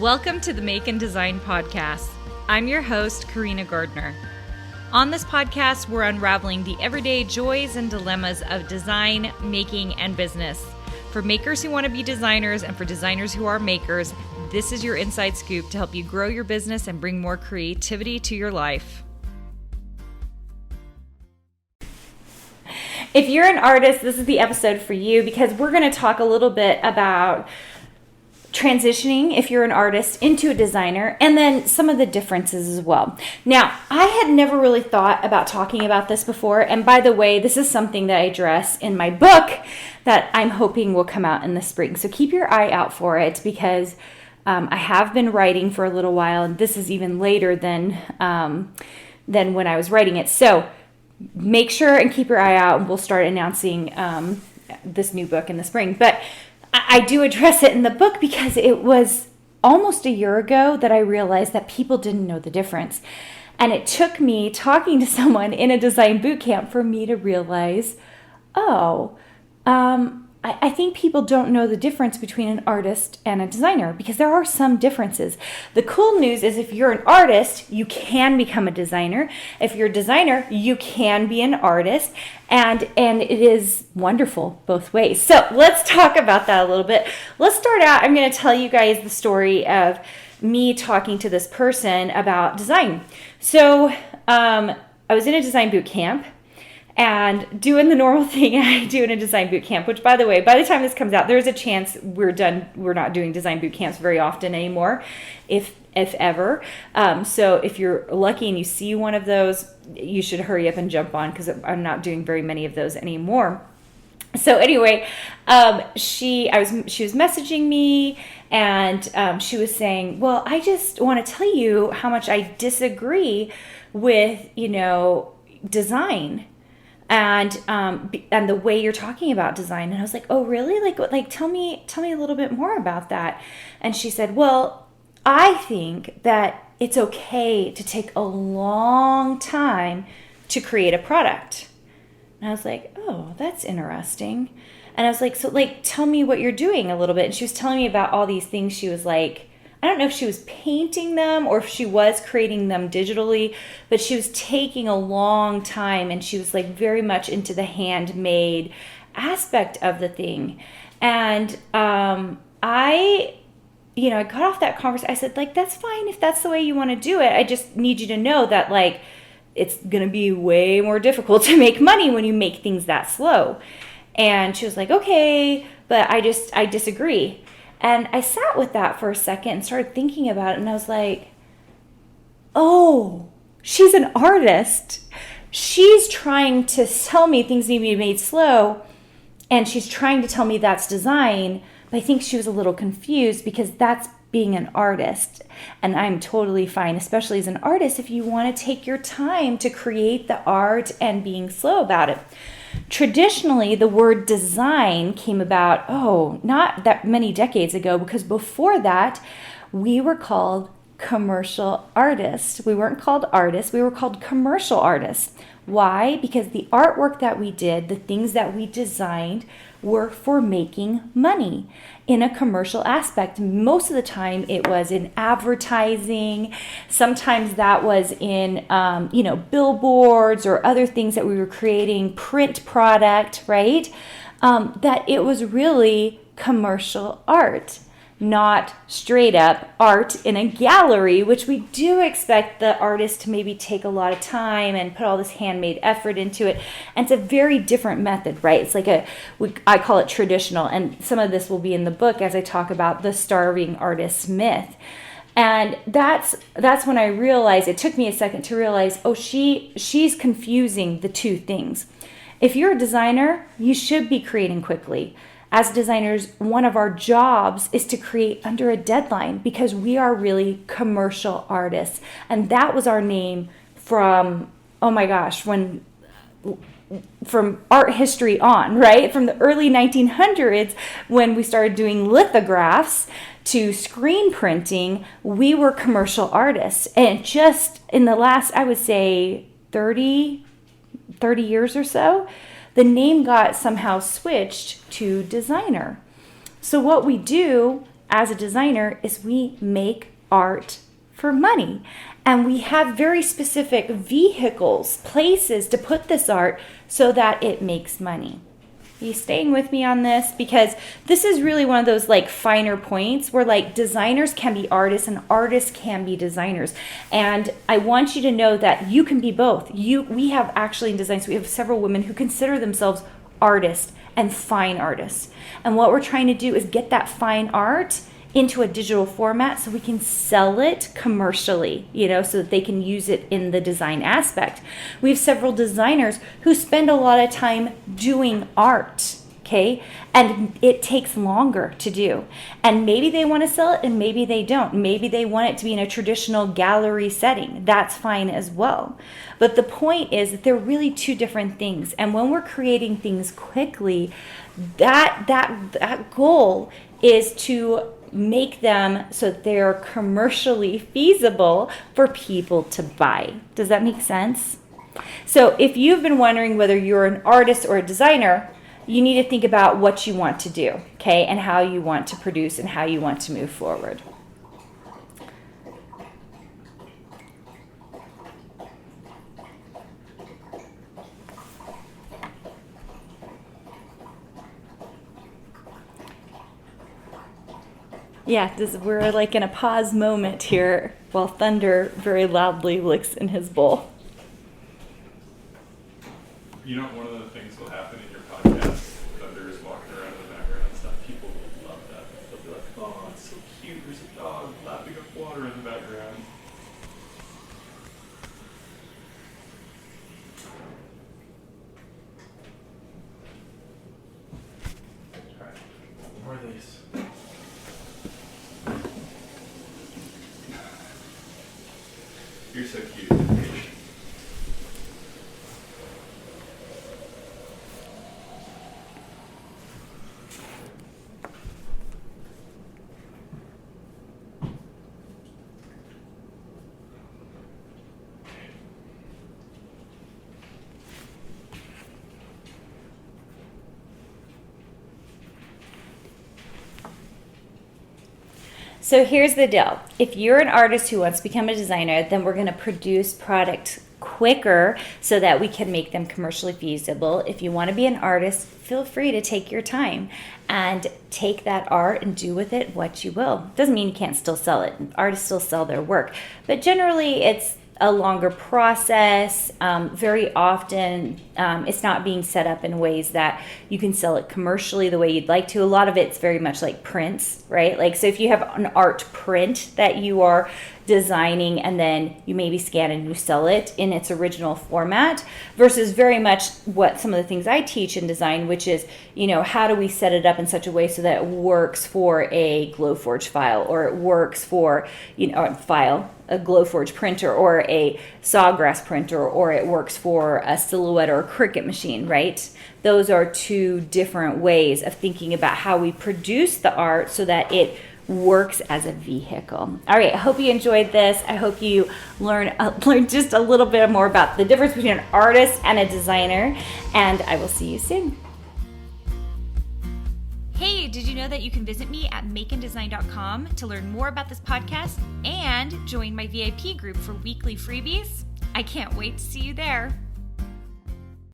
Welcome to the Make and Design Podcast. I'm your host, Carina Gardner. On this podcast, we're unraveling the everyday joys and dilemmas of design, making, and business. For makers who want to be designers and for designers who are makers, this is your inside scoop to help you grow your business and bring more creativity to your life. If you're an artist, this is the episode for you because we're going to talk a little bit about transitioning, if you're an artist, into a designer, and then some of the differences as well. Now, I had never really thought about talking about this before, and by the way, this is something that I address in my book that I'm hoping will come out in the spring. So keep your eye out for it because I have been writing for a little while, and this is even later than when I was writing it. So make sure and keep your eye out, and we'll start announcing this new book in the spring. But I do address it in the book because it was almost a year ago that I realized that people didn't know the difference. And it took me talking to someone in a design boot camp for me to realize, I think people don't know the difference between an artist and a designer because there are some differences. The cool news is if you're an artist, you can become a designer. If you're a designer, you can be an artist. And it is wonderful both ways. So let's talk about that a little bit. Let's start out. I'm going to tell you guys the story of me talking to this person about design. So I was in a design boot camp and doing the normal thing I do in a design boot camp, which, by the way, by the time this comes out, there's a chance we're done. We're not doing design boot camps very often anymore, if ever. So if you're lucky and you see one of those, you should hurry up and jump on because I'm not doing very many of those anymore. So anyway, she was messaging me and she was saying, well, I just want to tell you how much I disagree with, design. And the way you're talking about design. And I was like, oh, really? Like, tell me a little bit more about that. And she said, well, I think that it's okay to take a long time to create a product. And I was like, oh, that's interesting. And I was like, so tell me what you're doing a little bit. And she was telling me about all these things. She was like, I don't know if she was painting them or if she was creating them digitally, but she was taking a long time and she was very much into the handmade aspect of the thing. And I got off that conversation. I said, that's fine if that's the way you want to do it. I just need you to know that it's going to be way more difficult to make money when you make things that slow. And she was like, okay, but I disagree. And I sat with that for a second and started thinking about it. And I was like, oh, she's an artist. She's trying to tell me things need to be made slow. And she's trying to tell me that's design. But I think she was a little confused because that's being an artist. And I'm totally fine, especially as an artist, if you want to take your time to create the art and being slow about it. Traditionally, the word design came about, not that many decades ago, because before that, we were called commercial artists. We weren't called artists, we were called commercial artists. Why? Because the artwork that we did, the things that we designed, were for making money in a commercial aspect. Most of the time it was in advertising. Sometimes that was in, billboards or other things that we were creating, print product, right? That it was really commercial art, not straight up art in a gallery, which we do expect the artist to maybe take a lot of time and put all this handmade effort into it. And it's a very different method, right? It's I call it traditional. And some of this will be in the book as I talk about the starving artist myth. And that's when I realized, it took me a second to realize, she's confusing the two things. If you're a designer, you should be creating quickly. As designers, one of our jobs is to create under a deadline because we are really commercial artists. And that was our name from art history on, right? From the early 1900s when we started doing lithographs to screen printing, we were commercial artists. And just in the last, I would say 30 years or so, the name got somehow switched to designer. So what we do as a designer is we make art for money. And we have very specific vehicles, places to put this art so that it makes money. Are you staying with me on this? Because this is really one of those like finer points where like designers can be artists and artists can be designers. And I want you to know that you can be both. We have actually in design, so we have several women who consider themselves artists and fine artists. And what we're trying to do is get that fine art into a digital format so we can sell it commercially, so that they can use it in the design aspect. We have several designers who spend a lot of time doing art, okay? And it takes longer to do. And maybe they want to sell it and maybe they don't. Maybe they want it to be in a traditional gallery setting. That's fine as well. But the point is that they're really two different things. And when we're creating things quickly, that goal is to make them so that they're commercially feasible for people to buy. Does that make sense? So if you've been wondering whether you're an artist or a designer, you need to think about what you want to do, okay, and how you want to produce and how you want to move forward. Yeah, we're like in a pause moment here while Thunder very loudly licks in his bowl. One of the things will happen in your podcast, Thunder is walking around in the background and stuff, people will love that. They'll be like, oh, it's so cute, there's a dog lapping up water in the background. Alright, more of these. You're so cute. So here's the deal. If you're an artist who wants to become a designer, then we're going to produce product quicker so that we can make them commercially feasible. If you want to be an artist, feel free to take your time and take that art and do with it what you will. Doesn't mean you can't still sell it. Artists still sell their work. But generally, it's a longer process. Very often, it's not being set up in ways that you can sell it commercially the way you'd like to. A lot of it's very much like prints, right? Like, so if you have an art print that you are designing and then you maybe scan and you sell it in its original format versus very much what some of the things I teach in design, which is, how do we set it up in such a way so that it works for a Glowforge file, or it works for, a Glowforge printer or a Sawgrass printer, or it works for a Silhouette or a Cricut machine, right? Those are two different ways of thinking about how we produce the art so that it works as a vehicle. All right, I hope you enjoyed this. I hope you learn just a little bit more about the difference between an artist and a designer, and I will see you soon. Hey, did you know that you can visit me at makeanddesign.com to learn more about this podcast and join my VIP group for weekly freebies? I can't wait to see you there.